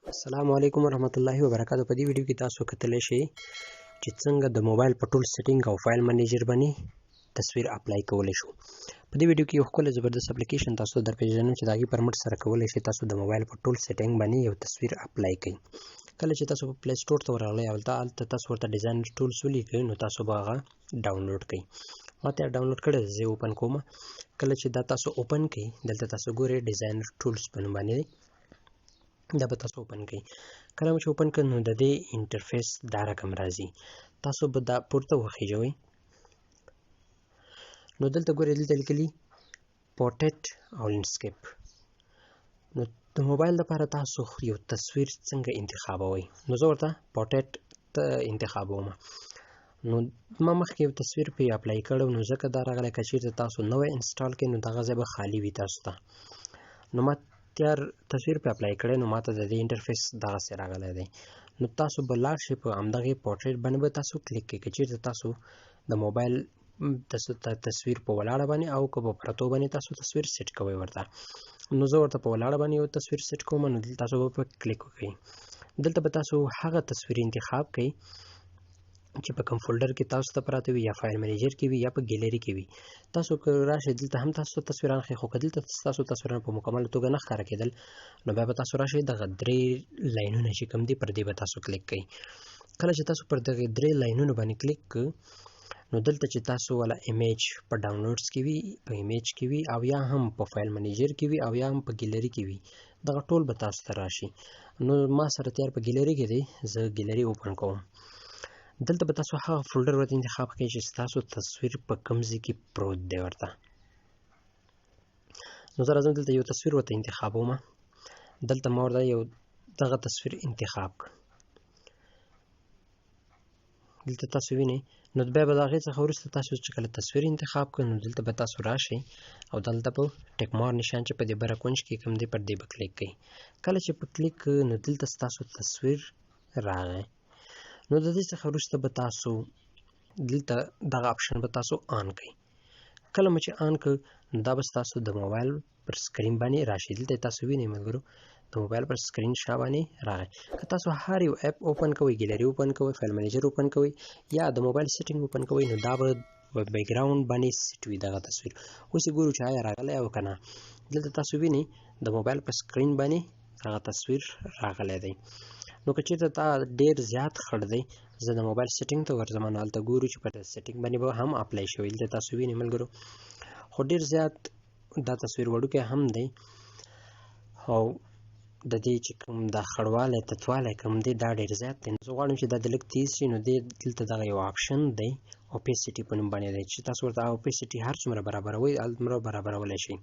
السلام علیکم ورحمت الله وبرکاتہ. په دې ویډیو کې تاسو کتلی شئ چې څنګه د موبایل په ټول سیټینګ او فایل منیجر باندې تصویر اپلای کولی شو. په دې ویډیو کې یو ښکلی زبردست اپلیکیشن تاسو در پیژنم چې د هغې پر مټ سره کولی شئ تاسو د موبایل په ټول سیټینګ باندې یو تصویر اپلای کړئ. کله چې تاسو په پلی سټور ته ورغلی هلته تاسو ورته ډیزاین ټولز ولیکئ نو تاسو به هغه ډاونلوډ کړئ. ما ته ډاونلوډ کړی زه یې اوپن کوم. کله چې دا تاسو اوپن کړئ دلته تاسو ګورئ ډیزاین ټولز په نوم باندې دا به تاسو اوپن کړئ. کله چې اوپن کړئ نو د دې انټرفیس دا رقم راځي. تاسو به دا پورته وخیژوئ نو دلته ګورئ دلته لیکلي پورټریټ او لینډسکیپ. نو د موبایل لپاره تاسو یو تصویر څنګه انتخابوئ نو زه ورته پورټریټ ته انتخابوم. نو ما مخکې یو تصویر پرې اپلای کړی نو ځکه دا راغلی که چېرته تاسو نوی انسټال کړئ نو دغه ځای به خالي وي تاسو ته. نو ما تیار تصویر په اپلای کړی نو ماته د دې انټرفیس دغسې راغلی دی. نو تاسو به لاړ شئ په همدغې پورټریټ باندې به تاسو کلیک کړئ. که چېرته تاسو د موبایل تصویر په ولاړه باندې او که په پرتو باندې تاسو تصویر سیټ کوئ ورته نو زه ورته په ولاړه باندې یو تصویر سیټ کوم نو دلته تاسو به په کلیک وکړئ. دلته به تاسو هغه تصویر انتخاب کړئ چې په کوم فولډر کې تاسو ته پراته وي یا فایل منیجر کې وي یا په ګیلري کې وي. تاسو که راشئ دلته هم تاسو تصویران ښیي خو که دلته تاسو تصویران په مکمله توګه نه ښکاره کېدل نو بیا به تاسو راشئ دغه درې لاینونه چې کوم دي پر دې به تاسو کلیک کوئ. کله چې تاسو پر دغې درې لاینونو باندې کلیک کړئ نو دلته چې تاسو والا ایمیج په ډاونلوډز کې وي په ایمیج کې وي او یا هم په فایل منیجر کې وي او یا هم په ګیلري کې وي دغه ټول به تاسو ته راشي. نو ما سره تیار په ګیلري کې دی زه ګیلري اوپن کوم. دلته به تاسو هغه فولډر ورته انتخاب کړئ چې ستاسو تصویر په کوم ځای کې پروت دی ورته. نو زه راځم دلته یو تصویر ورته انتخابوم. دلته ما ورته یو دغه تصویر انتخاب کړ. دلته تاسو وینئ نو بیا به د هغې څخه وروسته تاسو چې کله تصویر انتخاب کړئ نو دلته به تاسو راشئ او دلته په ټیک مار نشان چې په دې بره کونج کې کوم دی پر دې به کلیک کړئ. کله چې په کلیک کړئ نو دلته ستاسو تصویر راغی. نو د دې څخه وروسته به تاسو دلته دغه اپشن به تاسو آن کړئ. کله مو چې آن کړ نو دا به ستاسو د موبایل پر سکرین باندې راشي. دلته تاسو وینئ ملګرو د موبایل پر سکرین شا باندې راغی. که تاسو هر یو اپ اوپن کوئ ګیلري اوپن کوئ فایل منیجر اوپن کوئ یا د موبایل سیټینګ اوپن کوئ نو دا به بیکګراوند باندې سیټ وي دغه تصویر. اوس یې ګورو چې آیا راغلی او که نه. دلته تاسو وینئ د موبایل په سکرین باندې هغه تصویر راغلی دی. نو که چېرته دا ډېر زیات خړ دی زه د موبایل سیټینګ ته ورځم نو هلته ګورو چې په سیټینګ باندې به هم اپلای شوی. دلته تاسو وینئ ملګرو خو ډېر زیات دا تصویر وړوکی هم دی او د دې چې کوم دا خړوالی تتوالی کوم دی دا ډېر زیات دی. نو زه غواړم چې دا د لږ تیز شي نو دلته دغه یو اپشن دی اوپیسټي په نوم باندې دی چې تاسو ورته اوپیسټي هر څومره برابروئ هلته برابرولی شئ.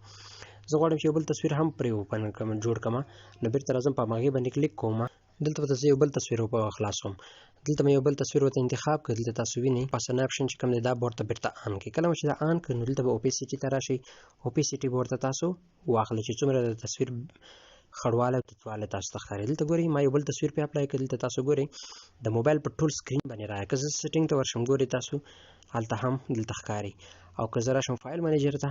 زه غواړم چې یو بل تصویر هم پرې اوپن کړم جوړ کړم نو بېرته راځم په هماغې باندې کلیک کوم. دلته به زه یو بل تصویر خلاصوم. دلته مې یو بل تصویر ورته انتخاب کړ. دلته تاسو وینئ پاسنی اپشن چې کوم دی دا به ورته بېرته آن کړئ. کله چې دا آن کړ نو دلته به اوپیسټي ته راشئ. اوپیسټي به ورته تاسو واخلئ چې څومره د تصویر خړوالی او تتوالی تاسو ته ښکاري. دلته ګورئ ما یو بل تصویر پرې اپلای کړ. دلته تاسو ګورئ د موبایل په ټول سکرین باندې راغی. که زه سیټینګ ته ورشم ګورئ تاسو هلته هم دلته ښکاري او که زه راشم فایل منیجر ته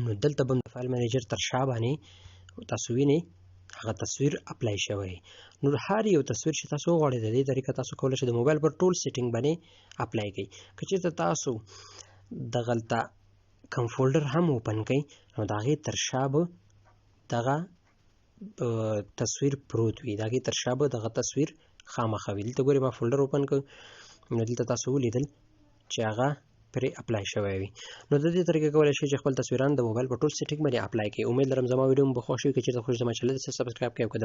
نو دلته به د فایل منیجر تر شا باندې تاسو وینئ هغه تصویر اپلای شوی. نو هر یو تصویر چې تاسو وغواړئ د دې طریقه تاسو کولی شئ د موبایل پر ټول سیټینګ باندې اپلای کړئ. که چېرته تاسو دغلته کوم فولډر هم اوپن کړئ نو د هغې تر شا به دغه تصویر پروت وي. د هغې تر شا به دغه تصویر خامخا وي. دلته ګورئ ما فولډر اوپن کړ نو دلته تاسو ولیدل چې هغه پرې اپلای شوی وي. نو د دې طریقې کولی شئ چې خپل تصویران د موبایل په ټول سیټینګ باندې اپلای کړئ. امید لرم زما ویډیو مو به خوښ وي. که چېرته خوښ زما چینل ته سبسکرایب کړئ او که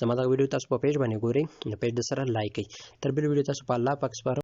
زما دغه ویډیو تاسو په پیج باندې ګورئ نو پیج درسره لایک کړئ. تر بلې ویډیو تاسو په الله پاک سپارم.